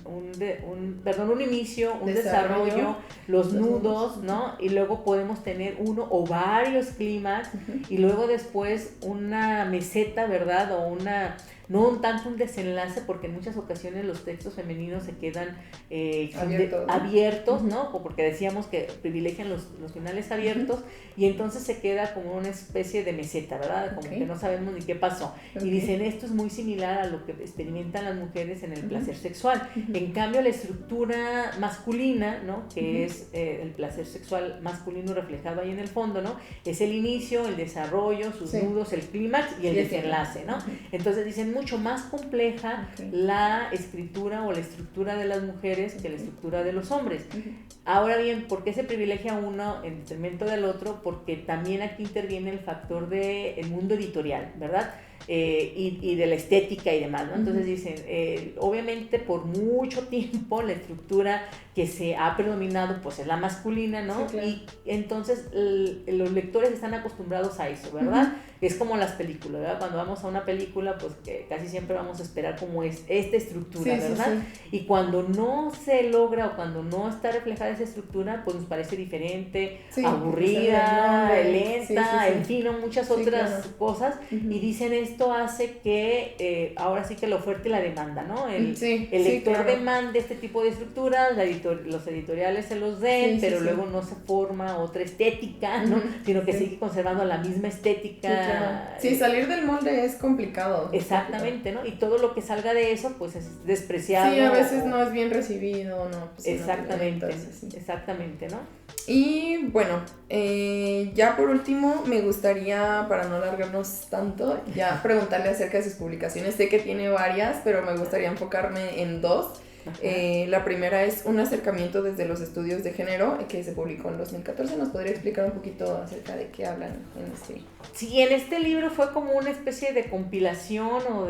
inicio, un desarrollo, los nudos, ¿no? Y luego podemos tener uno o varios clímax y luego después una meseta, ¿verdad? O no tanto un desenlace, porque en muchas ocasiones los textos femeninos se quedan abiertos, ¿no? Porque decíamos que privilegian los finales abiertos, y entonces se queda como una especie de meseta, ¿verdad? Como que no sabemos ni qué pasó. Y dicen, esto es muy similar a lo que experimentan las mujeres en el placer sexual. En cambio, la estructura masculina, ¿no? Que es el placer sexual masculino reflejado ahí en el fondo, ¿no? Es el inicio, el desarrollo, sus nudos, el clímax y el desenlace, ¿no? Entonces dicen, mucho más compleja la escritura o la estructura de las mujeres que la estructura de los hombres. Ahora bien, ¿por qué se privilegia uno en detrimento del otro? Porque también aquí interviene el factor del mundo editorial, ¿verdad? Y de la estética y demás, ¿no? Entonces dicen, obviamente por mucho tiempo la estructura que se ha predominado pues es la masculina, ¿no? Sí, claro. Y entonces los lectores están acostumbrados a eso, ¿verdad? Es como las películas, ¿verdad? Cuando vamos a una película, pues casi siempre vamos a esperar como es esta estructura, ¿verdad? Y cuando no se logra o cuando no está reflejada esa estructura, pues nos parece diferente, aburrida, lenta, en fin, ¿no? Muchas otras cosas, y dicen esto hace que ahora sí que la oferta y la demanda, ¿no? El lector demanda este tipo de estructuras, los editoriales se los den, pero luego no se forma otra estética, ¿no? Sino que sigue conservando la misma estética. Sí, salir del molde es complicado. Exactamente, ¿no? Y todo lo que salga de eso, pues es despreciado. Sí, a veces no es bien recibido, ¿no? Pues exactamente, exactamente, ¿no? Y bueno, ya por último me gustaría, para no alargarnos tanto, ya preguntarle acerca de sus publicaciones. Sé que tiene varias, pero me gustaría enfocarme en dos. La primera es Un acercamiento desde los estudios de género, que se publicó en 2014. ¿Nos podría explicar un poquito acerca de qué hablan en este? Sí, en este libro fue como una especie de compilación o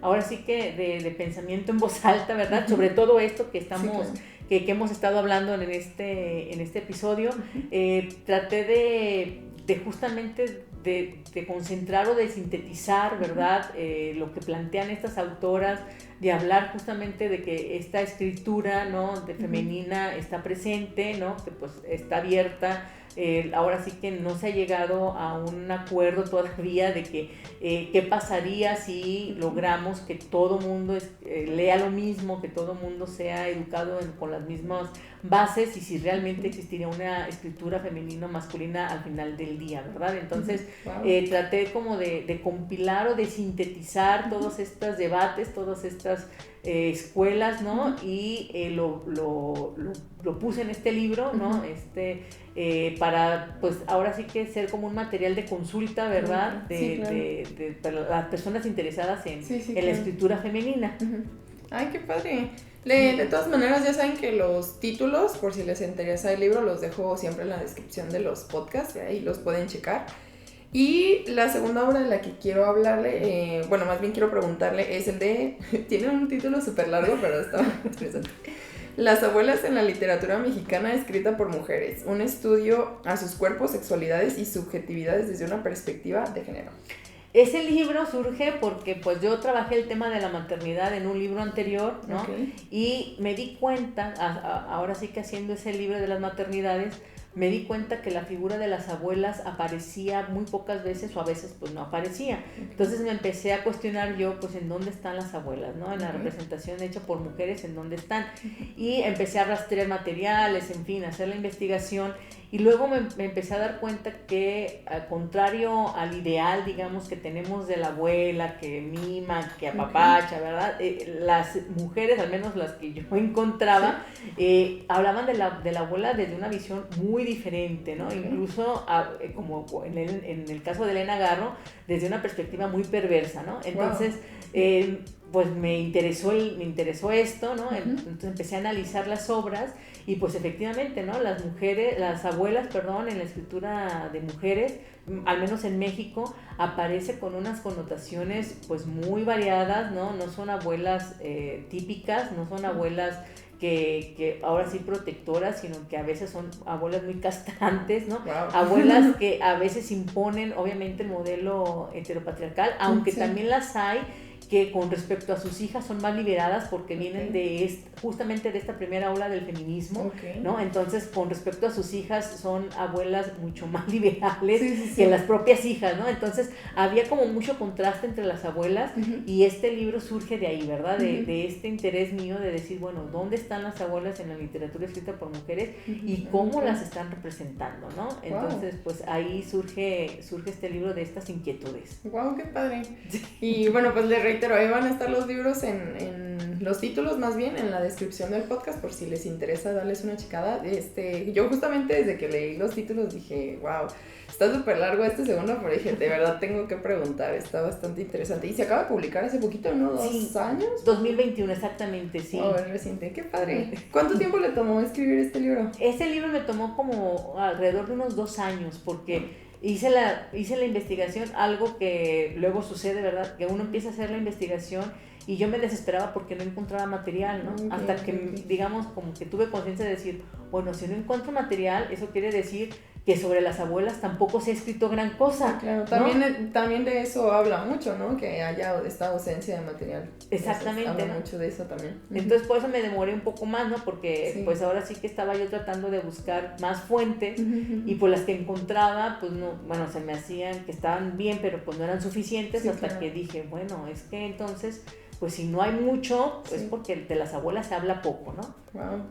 ahora sí que de pensamiento en voz alta, ¿verdad? Sobre todo esto que estamos... Que hemos estado hablando en este episodio. Traté de justamente de concentrar o de sintetizar, ¿verdad? Lo que plantean estas autoras, de hablar justamente de que esta escritura, ¿no? De femenina está presente, ¿no? Que pues está abierta. Ahora sí que no se ha llegado a un acuerdo todavía de que qué pasaría si logramos que todo mundo lea lo mismo, que todo mundo sea educado con las mismas bases, y si realmente existiría una escritura femenina o masculina al final del día, ¿verdad? Entonces traté como de compilar o de sintetizar todos estos debates, todas estas escuelas, ¿no? Y lo puse en este libro, ¿no? Para, pues, ahora sí que ser como un material de consulta, ¿verdad? De las personas interesadas en la escritura femenina. Ay, qué padre. De todas maneras, ya saben que los títulos, por si les interesa el libro, los dejo siempre en la descripción de los podcasts, ahí los pueden checar. Y la segunda obra de la que quiero hablarle, bueno, más bien quiero preguntarle, es el de... Tiene un título súper largo, pero está muy interesante. Las abuelas en la literatura mexicana escrita por mujeres. Un estudio a sus cuerpos, sexualidades y subjetividades desde una perspectiva de género. Ese libro surge porque pues yo trabajé el tema de la maternidad en un libro anterior, ¿no? Y me di cuenta, ahora sí que haciendo ese libro de las maternidades, me di cuenta que la figura de las abuelas aparecía muy pocas veces, o a veces pues no aparecía. Entonces me empecé a cuestionar yo, pues, ¿en dónde están las abuelas, no? En la representación hecha por mujeres, ¿en dónde están? Y empecé a rastrear materiales, en fin, a hacer la investigación, Y luego me empecé a dar cuenta que, al contrario al ideal, digamos, que tenemos de la abuela, que mima, que apapacha, ¿verdad? Las mujeres, al menos las que yo encontraba, hablaban de la abuela desde una visión muy diferente, ¿no? Incluso, como en el caso de Elena Garro, desde una perspectiva muy perversa, ¿no? Entonces, pues me interesó esto, ¿no? Entonces empecé a analizar las obras y pues efectivamente, ¿no? Las abuelas, en la escritura de mujeres, al menos en México, aparece con unas connotaciones pues muy variadas, ¿no? No son abuelas típicas, no son abuelas que ahora sí protectoras, sino que a veces son abuelas muy castrantes, ¿no? Wow. Abuelas que a veces imponen obviamente el modelo heteropatriarcal, aunque también las hay que con respecto a sus hijas son más liberadas porque vienen justamente de esta primera ola del feminismo, ¿no? Entonces, con respecto a sus hijas son abuelas mucho más liberales que las propias hijas, ¿no? Entonces, había como mucho contraste entre las abuelas y este libro surge de ahí, ¿verdad? De este interés mío de decir, bueno, ¿dónde están las abuelas en la literatura escrita por mujeres y cómo las están representando, ¿no? Entonces, pues ahí surge este libro de estas inquietudes. ¡Wow! ¡Qué padre! Y bueno, pues le reitero, ahí van a estar los libros en los títulos, más bien en la descripción del podcast, por si les interesa darles una checada. Yo justamente desde que leí los títulos dije, wow, está súper largo este segundo, pero dije, de verdad tengo que preguntar, está bastante interesante. Y se acaba de publicar hace poquito, ¿no? ¿2 años? 2021, exactamente, sí. Oh, es reciente, qué padre. ¿Cuánto tiempo le tomó escribir este libro? Este libro me tomó como alrededor de unos 2 años, porque hice la investigación, algo que luego sucede, ¿verdad? Que uno empieza a hacer la investigación y yo me desesperaba porque no encontraba material, ¿no? Hasta que, digamos, como que tuve conciencia de decir, bueno, si no encuentro material, eso quiere decir que sobre las abuelas tampoco se ha escrito gran cosa. Claro, también de eso habla mucho, ¿no? Que haya esta ausencia de material. Exactamente. Entonces, habla mucho de eso también. Entonces, por eso me demoré un poco más, ¿no? Porque pues ahora sí que estaba yo tratando de buscar más fuentes y pues las que encontraba, pues no, bueno, se me hacían que estaban bien, pero pues no eran suficientes hasta que dije, bueno, es que entonces, pues si no hay mucho, es porque de las abuelas se habla poco, ¿no? Wow.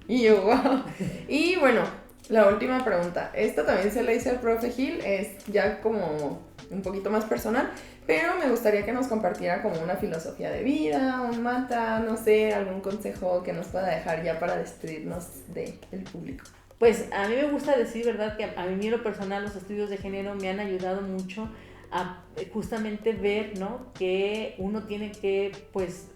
Y yo, wow. Y bueno, la última pregunta. Esta también se la hice al profe Gil, es ya como un poquito más personal, pero me gustaría que nos compartiera como una filosofía de vida, un mantra, no sé, algún consejo que nos pueda dejar ya para despedirnos del público. Pues a mí me gusta decir, ¿verdad? Que a mí en lo personal los estudios de género me han ayudado mucho a justamente ver, ¿no? Que uno tiene que, pues,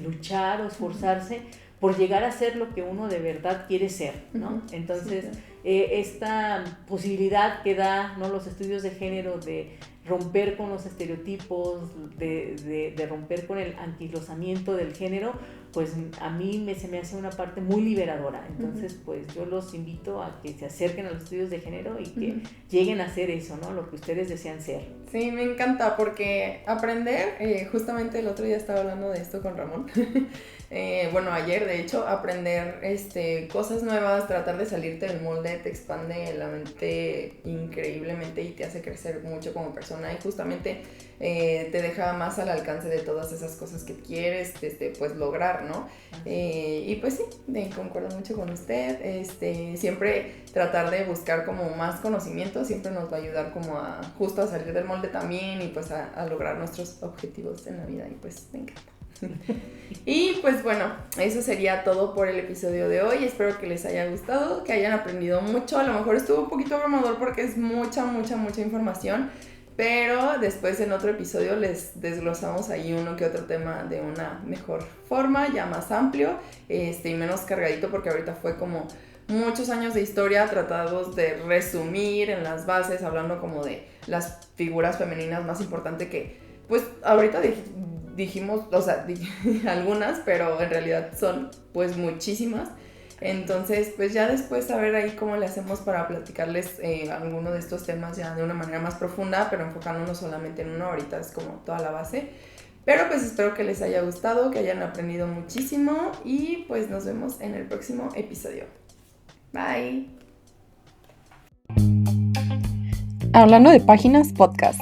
luchar o esforzarse por llegar a ser lo que uno de verdad quiere ser, ¿no? Entonces, esta posibilidad que da, ¿no? Los estudios de género de romper con los estereotipos, de romper con el anquilosamiento del género, pues a mí se me hace una parte muy liberadora. Entonces, pues yo los invito a que se acerquen a los estudios de género y que lleguen a hacer eso, ¿no? Lo que ustedes desean ser. Sí, me encanta porque aprender, justamente el otro día estaba hablando de esto con Ramón, bueno, ayer de hecho, aprender cosas nuevas, tratar de salirte del molde, te expande la mente increíblemente y te hace crecer mucho como persona y justamente te deja más al alcance de todas esas cosas que quieres pues lograr, ¿no? Y pues sí, concuerdo mucho con usted, siempre tratar de buscar como más conocimiento siempre nos va a ayudar como a justo a salir del molde también y pues a lograr nuestros objetivos en la vida y pues me encanta. Y pues bueno, eso sería todo por el episodio de hoy. Espero que les haya gustado, que hayan aprendido mucho. A lo mejor estuvo un poquito abrumador porque es mucha información, pero después en otro episodio les desglosamos ahí uno que otro tema de una mejor forma, ya más amplio y menos cargadito, porque ahorita fue como muchos años de historia tratados de resumir en las bases, hablando como de las figuras femeninas más importantes que pues ahorita dijimos, o sea, algunas, pero en realidad son pues muchísimas. Entonces, pues ya después a ver ahí cómo le hacemos para platicarles alguno de estos temas ya de una manera más profunda, pero enfocándonos solamente en uno, ahorita es como toda la base. Pero pues espero que les haya gustado, que hayan aprendido muchísimo y pues nos vemos en el próximo episodio. Bye. Hablando de Páginas Podcast.